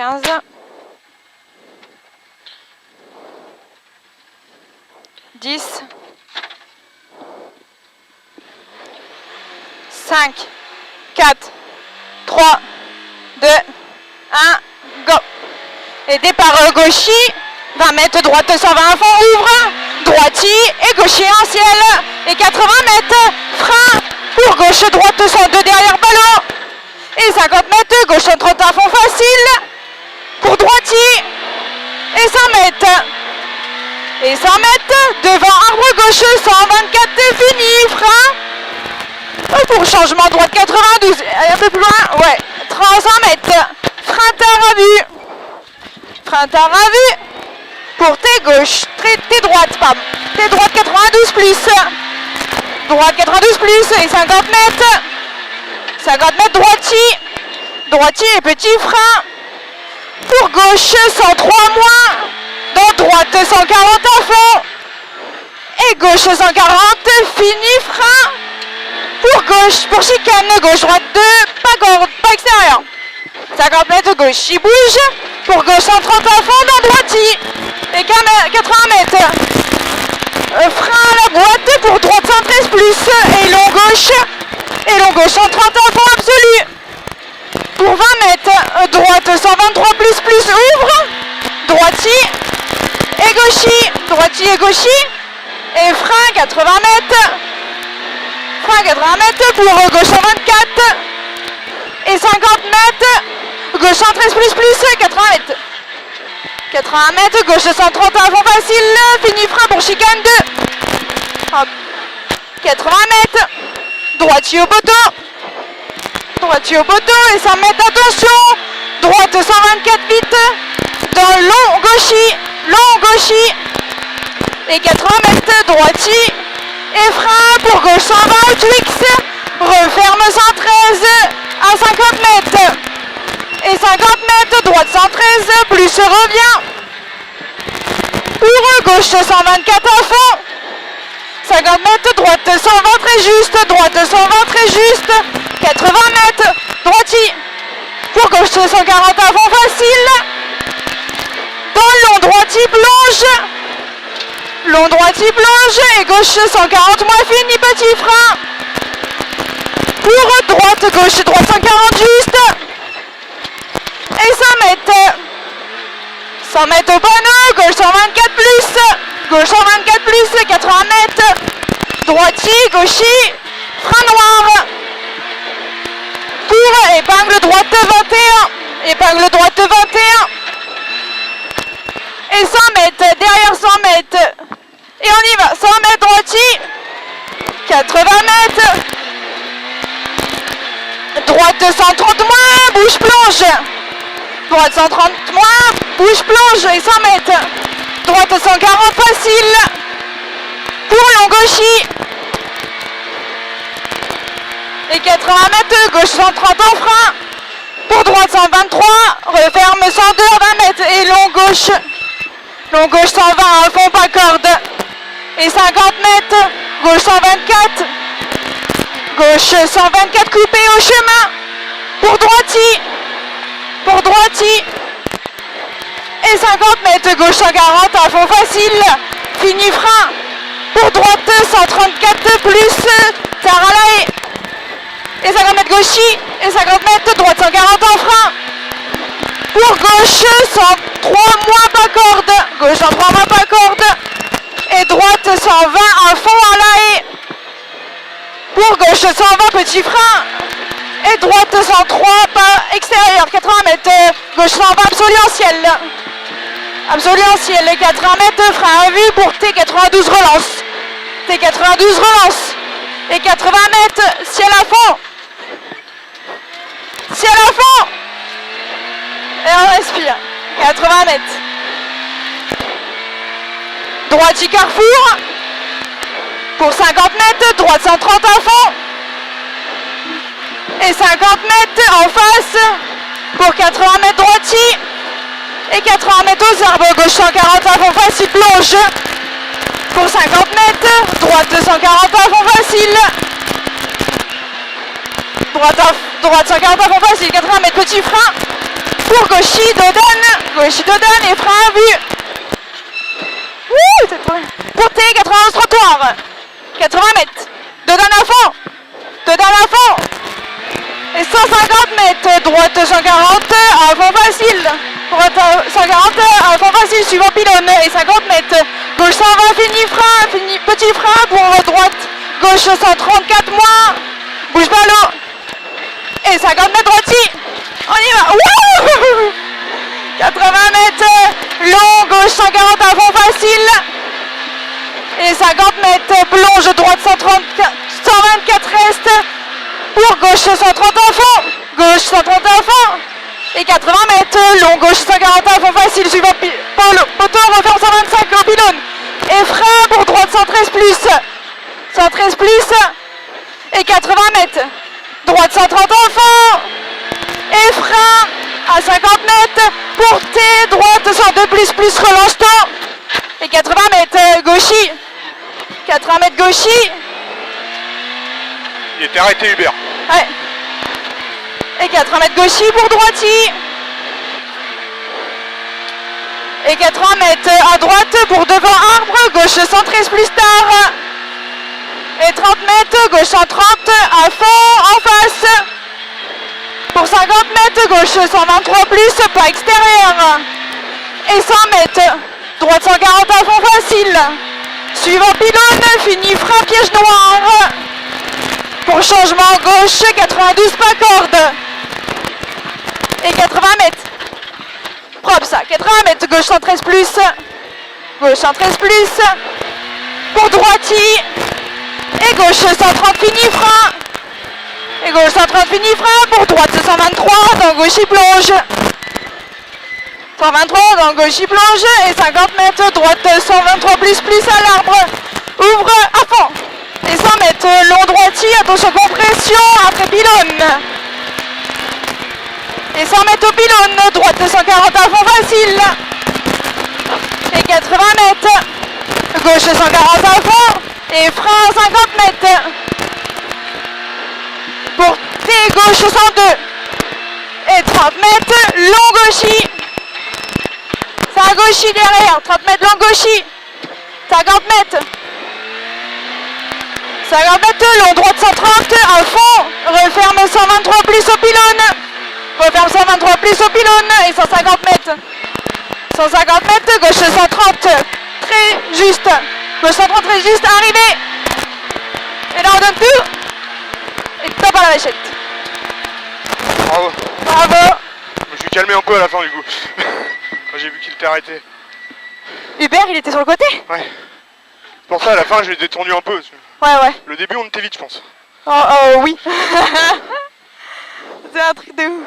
15. 10. 5, 4, 3, 2, 1, go. Et départ gauchis, 20 mètres, droite 120 à fond, ouvre, droitier et gaucher en ciel. Et 80 mètres, frein, pour gauche, droite 102 derrière ballon. Et 50 mètres, gauche 130 à fond facile, pour droitier. Et 100 mètres. Et 100 mètres, devant arbre gauche, 124, fini, frein. Pour changement droite 92, un peu plus loin, ouais, 300 mètres, frein tard à vue. Frein tard à vue, pour tes gauches, tes droites, pardon, tes droites 92 plus, droite 92 plus, et 50 mètres, 50 mètres droitier, droitier et petit frein, pour gauche 103 moins, dans droite 140 à fond, et gauche 140, fini frein, pour gauche, pour chicane, gauche droite 2, pas corde, pas extérieur, 50 mètres gauche, il bouge, pour gauche 130 à fond, dans droitier, et 80 mètres, frein à la boîte, pour droite 113 plus, et long gauche 130 à fond absolu, pour 20 mètres, droite 123 plus, ouvre, droitier et gauchis, et frein 80 mètres, frein 80 mètres, pour gauche 124, et 50 mètres, gauche 113 plus, 80 mètres. 80 mètres, gauche 130 à fond facile, fini frein pour chicane 2. Hop. 80 mètres, droitier au poteau. Droitier au poteau et 100 mètres, attention. Droite 124 vite, dans long gauchis. Et 80 mètres, droitier. Et frein pour gauche 120 Twix, referme 113 à 50 mètres. Et 50 mètres, droite 113, plus revient. Pour gauche 124 à fond. 50 mètres, droite 120 très juste, droite 120 très juste. 80 mètres, droitier. Pour gauche 140 à fond facile. Dans le long droitier plonge. Long droitier plonge et gauche 140 moins fini, petit frein. Pour droite 140 juste. Et 100 mètres. 100 mètres au panneau, gauche 124 plus. Gauche 124 plus, 80 mètres. Droitier, gaucher, frein noir. Pour épingle droite 21. Épingle droite 21. Et 100 mètres, derrière 100 mètres. Et on y va, 100 mètres droitier. 80 mètres. Droite 130 moins, bouge plonge. Droite 130 moins, bouge plonge et 100 mètres. Droite 140 facile. Pour long gauchis. Et 80 mètres, gauche 130 en frein. Pour droite 123, referme 102 à 20 mètres. Et long gauche 120 à fond, pas corde. Et 50 mètres, gauche 124. Gauche 124 coupé au chemin. Pour droitier. Et 50 mètres, gauche 140 à fond facile. Fini frein. Pour droite 134 plus. Taralae. Et 50 mètres gauchis. Et 50 mètres, droite 140 en frein. Pour gauche 103 moins pas corde. Gauche 103 moins pas corde. Et droite 120 à fond à l'arrêt. Pour gauche 120 petit frein. Et droite 103 pas extérieur. 80 mètres. Gauche 120 absolu en ciel. Absolu en ciel. Et 80 mètres frein à vue pour T92 relance. T92 relance. Et 80 mètres ciel à fond. Ciel à fond. Et on respire. 80 mètres. Droitier carrefour. Pour 50 mètres, droite 130 à fond. Et 50 mètres en face. Pour 80 mètres droitier. Et 80 mètres aux arbres, gauche 140 à fond facile, plonge. Pour 50 mètres, droite 140 à fond facile. Droite 140 à fond facile, 80 mètres, petit frein. Pour gauchis, Dodan et frein vu. Wouh, c'est trop bien. Pour T, 91 trottoir. 80 mètres. Dodan à fond. Et 150 mètres, droite 140, à fond facile. Droite 140, à fond facile, suivant pylône. Et 50 mètres, gauche 120, petit frein pour droite. Gauche 134 moins, bouge pas l'eau. Et 50 mètres droitier. On y va. Wouh, 80 mètres, long, gauche 140 à fond facile. Et 50 mètres, plonge droite 124 reste. Pour gauche 130 à fond. Gauche 130 à fond. Et 80 mètres, long, gauche 140 à fond facile. Suivant poteau, referme 125 au pylône. Et frein pour droite 113 plus. 113 plus. Et 80 mètres. Droite 130 à fond. Et frein à 50 mètres. Pour T, droite 102 plus, relance-toi. Et 80 mètres, gauchis. 80 mètres gauchis. Il était arrêté Hubert. Ouais. Et 80 mètres gauchis pour droitier. Et 80 mètres à droite pour devant arbre. Gauche 113 plus tard. Et 30 mètres, gauche 130 à fond en face. Pour 50 mètres, gauche 123 plus, pas extérieur. Et 100 mètres, droite 140 à fond facile. Suivant pylône, fini frein piège noir. Pour changement gauche, 92 pas corde. Et 80 mètres. Propre ça, 80 mètres, gauche 113 plus. Gauche 113 plus. Pour droitier. Et gauche 130 fini frein. Et gauche 130 fini frein. Pour droite 123, dans gauche il plonge. 123, dans gauche il plonge. Et 50 mètres, droite 123 plus à l'arbre. Ouvre à fond. Et 100 mètres, long droitier, attention compression, après pylône. Et 100 mètres au pylône, droite 140 à fond facile. Et 80 mètres, gauche 140 à fond. Et frein 50 mètres. Pour T, gauche 102. Et 30 mètres, long gauchis. C'est un gauchis derrière, 30 mètres long gauchis. 50 mètres. 50 mètres, long, droite 130, à fond, referme 123 plus au pylône, referme 123 plus au pylône, et 150 mètres. 150 mètres, gauche 130, très juste, gauche 130 très juste, arrivé. Et là on donne tout, et top à la vachette. Bravo. Bravo. Je me suis calmé un peu à la fin du coup, quand j'ai vu qu'il était arrêté. Hubert, il était sur le côté? Ouais. Pour ça, à la fin, je l'ai détourné un peu. Ouais. Le début, on était vite, je pense. Oh oui. C'est un truc de ouf.